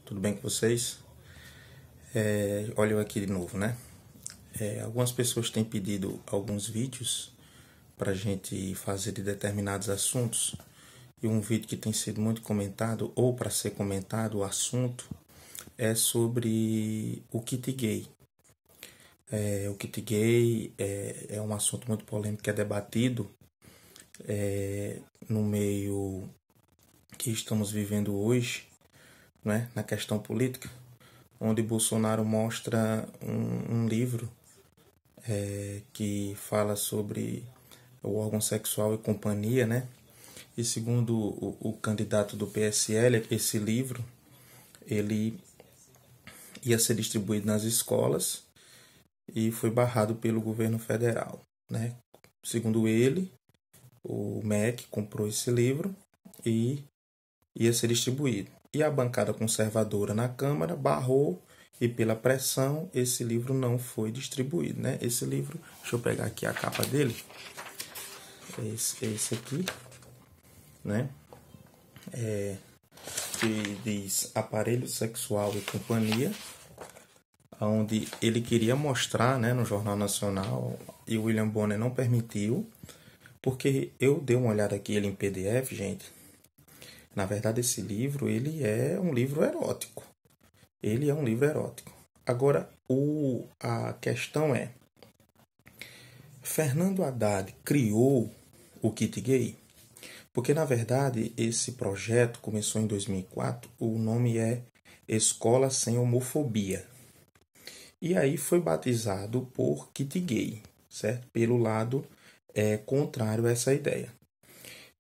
Tudo bem com vocês? Olha eu aqui de novo, né? Algumas pessoas têm pedido alguns vídeos para a gente fazer de determinados assuntos. E um vídeo que tem sido muito comentado, ou para ser comentado, o assunto é sobre o kit gay. O kit gay é um assunto muito polêmico que é debatido no meio que estamos vivendo hoje, né? Na questão política, onde Bolsonaro mostra um livro que fala sobre o órgão sexual e companhia, né? E segundo o candidato do PSL, esse livro ele ia ser distribuído nas escolas e foi barrado pelo governo federal, né? Segundo ele, o MEC comprou esse livro e ia ser distribuído. E a bancada conservadora na Câmara barrou e pela pressão esse livro não foi distribuído, né? Esse livro, deixa eu pegar aqui a capa dele, esse aqui, né? Que diz Aparelho Sexual e Companhia, onde ele queria mostrar, né, no Jornal Nacional, e o William Bonner não permitiu, porque eu dei uma olhada aqui ele em PDF, gente. Na verdade, esse livro, ele é um livro erótico. Ele é um livro erótico. Agora, a questão é, Fernando Haddad criou o kit gay? Porque, na verdade, esse projeto começou em 2004, o nome é Escola Sem Homofobia. E aí foi batizado por kit gay, certo? Pelo lado contrário a essa ideia.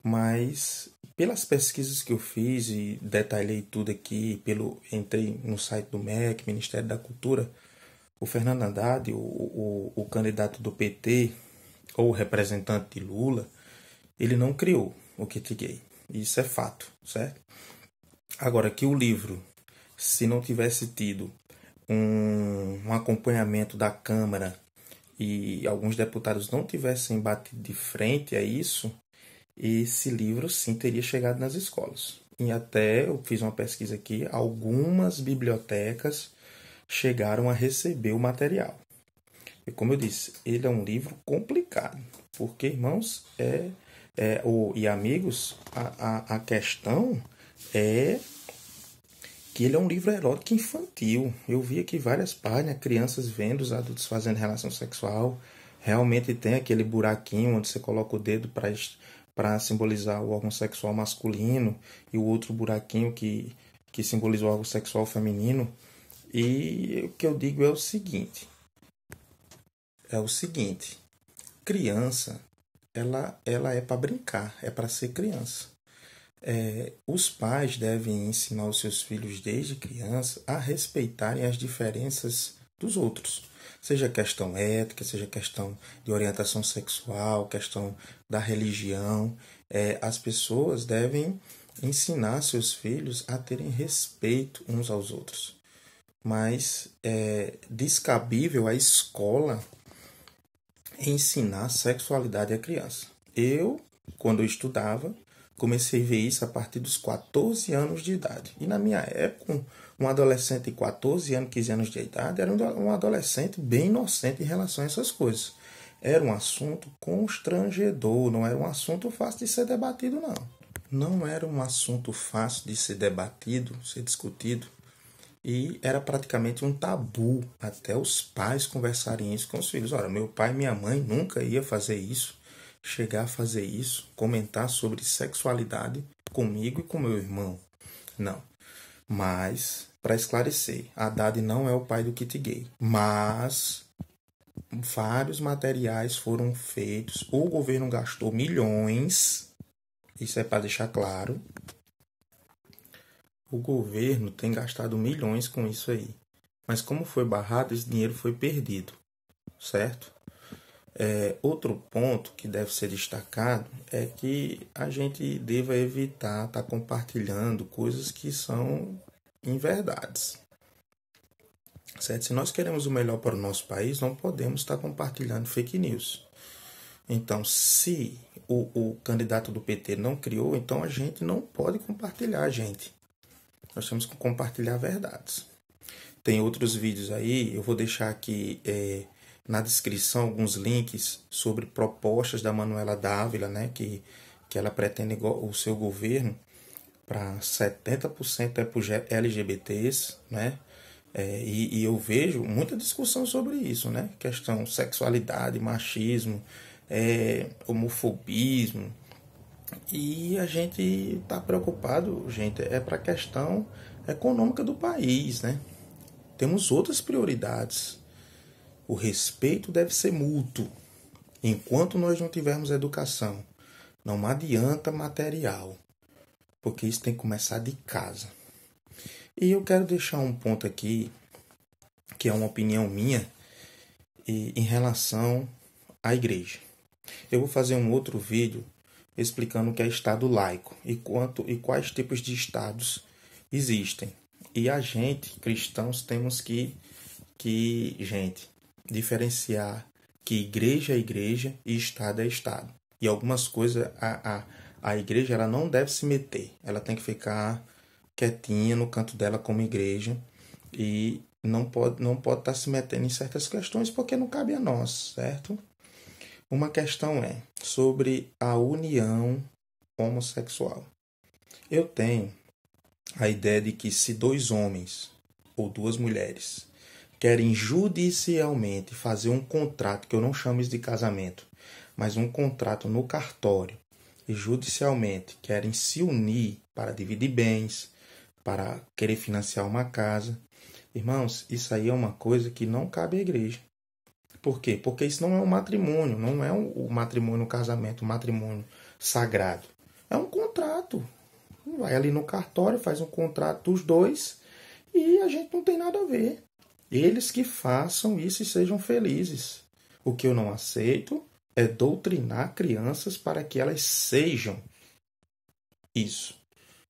Mas, pelas pesquisas que eu fiz e detalhei tudo aqui, entrei no site do MEC, Ministério da Cultura, o Fernando Haddad, o candidato do PT, ou representante de Lula, ele não criou o kit gay. Isso é fato, certo? Agora, que o livro, se não tivesse tido um acompanhamento da Câmara e alguns deputados não tivessem batido de frente a isso, esse livro sim teria chegado nas escolas. E até eu fiz uma pesquisa aqui, algumas bibliotecas chegaram a receber o material. E como eu disse, ele é um livro complicado, porque, irmãos e amigos, a questão é que ele é um livro erótico infantil. Eu vi aqui várias páginas, crianças vendo os adultos fazendo relação sexual. Realmente tem aquele buraquinho onde você coloca o dedo para simbolizar o órgão sexual masculino e o outro buraquinho que simboliza o órgão sexual feminino. E o que eu digo é o seguinte, criança, ela é para brincar, é para ser criança. Os pais devem ensinar os seus filhos desde criança a respeitarem as diferenças dos outros. Seja questão ética, seja questão de orientação sexual, questão da religião. As pessoas devem ensinar seus filhos a terem respeito uns aos outros. Mas é descabível a escola ensinar sexualidade à criança. Quando eu estudava, comecei a ver isso a partir dos 14 anos de idade. E na minha época, um adolescente de 14 anos, 15 anos de idade, era um adolescente bem inocente em relação a essas coisas. Era um assunto constrangedor, não era um assunto fácil de ser debatido, não. Não era um assunto fácil de ser debatido, ser discutido. E era praticamente um tabu até os pais conversarem isso com os filhos. Olha, meu pai e minha mãe nunca ia fazer isso, chegar a fazer isso, comentar sobre sexualidade comigo e com meu irmão. Não. Mas, para esclarecer, Haddad não é o pai do kit gay. Mas vários materiais foram feitos. O governo gastou milhões. Isso é para deixar claro. O governo tem gastado milhões com isso aí. Mas como foi barrado, esse dinheiro foi perdido, certo? Outro ponto que deve ser destacado é que a gente deva evitar estar compartilhando coisas que são inverdades. Certo? Se nós queremos o melhor para o nosso país, não podemos estar compartilhando fake news. Então, se o candidato do PT não criou, então a gente não pode compartilhar, gente. Nós temos que compartilhar verdades. Tem outros vídeos aí, eu vou deixar aqui na descrição alguns links sobre propostas da Manuela Dávila, né, que ela pretende o seu governo para 70% LGBTs, né? E eu vejo muita discussão sobre isso, né? Questão sexualidade, machismo, homofobismo. E a gente está preocupado, gente, para a questão econômica do país, né? Temos outras prioridades. O respeito deve ser mútuo. Enquanto nós não tivermos educação, não adianta material, porque isso tem que começar de casa. E eu quero deixar um ponto aqui, que é uma opinião minha, em relação à igreja. Eu vou fazer um outro vídeo explicando o que é Estado laico e quais tipos de estados existem. E a gente, cristãos, temos que diferenciar que igreja é igreja e Estado é Estado. E algumas coisas a igreja ela não deve se meter. Ela tem que ficar quietinha no canto dela como igreja e não pode estar se metendo em certas questões porque não cabe a nós, certo? Uma questão é sobre a união homossexual. Eu tenho a ideia de que se dois homens ou duas mulheres querem judicialmente fazer um contrato, que eu não chamo isso de casamento, mas um contrato no cartório, e judicialmente querem se unir para dividir bens, para querer financiar uma casa, irmãos, isso aí é uma coisa que não cabe à igreja. Por quê? Porque isso não é um matrimônio, não é o matrimônio, o casamento, o matrimônio sagrado. É um contrato. Vai ali no cartório, faz um contrato dos dois e a gente não tem nada a ver. Eles que façam isso e sejam felizes. O que eu não aceito é doutrinar crianças para que elas sejam isso.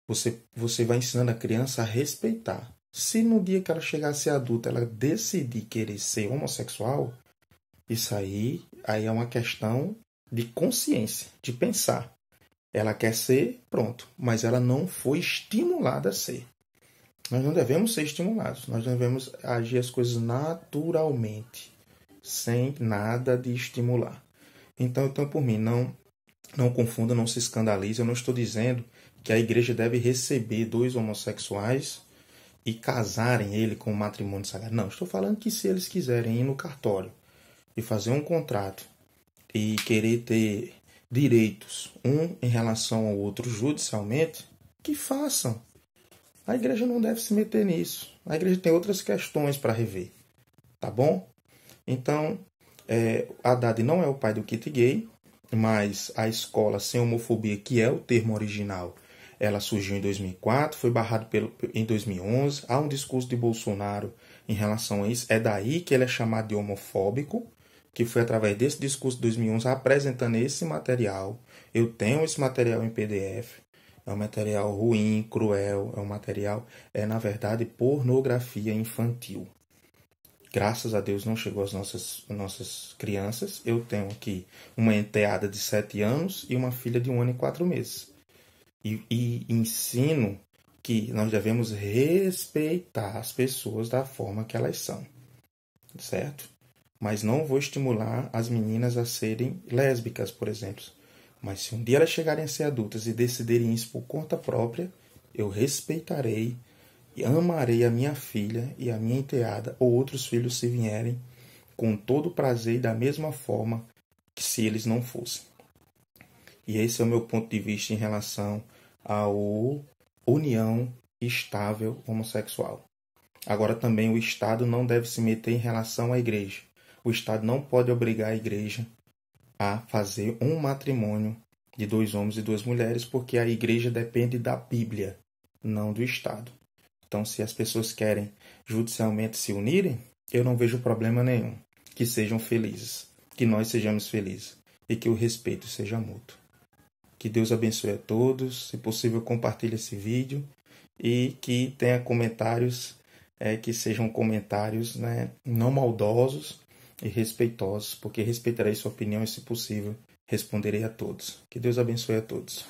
Você vai ensinando a criança a respeitar. Se no dia que ela chegar a ser adulta, ela decidir querer ser homossexual, isso aí é uma questão de consciência, de pensar. Ela quer ser, pronto, mas ela não foi estimulada a ser. Nós não devemos ser estimulados, nós devemos agir as coisas naturalmente, sem nada de estimular. Então por mim, não confunda, não se escandalize. Eu não estou dizendo que a igreja deve receber dois homossexuais e casarem ele com o matrimônio sagrado. Não, estou falando que se eles quiserem ir no cartório e fazer um contrato e querer ter direitos um em relação ao outro judicialmente, que façam. A igreja não deve se meter nisso. A igreja tem outras questões para rever. Tá bom? Então, Haddad não é o pai do kit gay, mas a escola sem homofobia, que é o termo original, ela surgiu em 2004, foi barrado em 2011. Há um discurso de Bolsonaro em relação a isso. É daí que ele é chamado de homofóbico, que foi através desse discurso de 2011 apresentando esse material. Eu tenho esse material em PDF. É um material ruim, cruel, é um material, na verdade, pornografia infantil. Graças a Deus não chegou às nossas crianças. Eu tenho aqui uma enteada de 7 anos e uma filha de 1 ano e 4 meses. E ensino que nós devemos respeitar as pessoas da forma que elas são. Certo? Mas não vou estimular as meninas a serem lésbicas, por exemplo. Mas se um dia elas chegarem a ser adultas e decidirem isso por conta própria, eu respeitarei e amarei a minha filha e a minha enteada, ou outros filhos se vierem, com todo prazer e da mesma forma que se eles não fossem. E esse é o meu ponto de vista em relação à união estável homossexual. Agora também o Estado não deve se meter em relação à igreja. O Estado não pode obrigar a igreja a fazer um matrimônio de 2 homens e 2 mulheres, porque a igreja depende da Bíblia, não do Estado. Então, se as pessoas querem judicialmente se unirem, eu não vejo problema nenhum. Que sejam felizes, que nós sejamos felizes e que o respeito seja mútuo. Que Deus abençoe a todos. Se possível, compartilhe esse vídeo e que tenha comentários, que sejam comentários, não maldosos e respeitosos, porque respeitarei sua opinião e, se possível, responderei a todos. Que Deus abençoe a todos.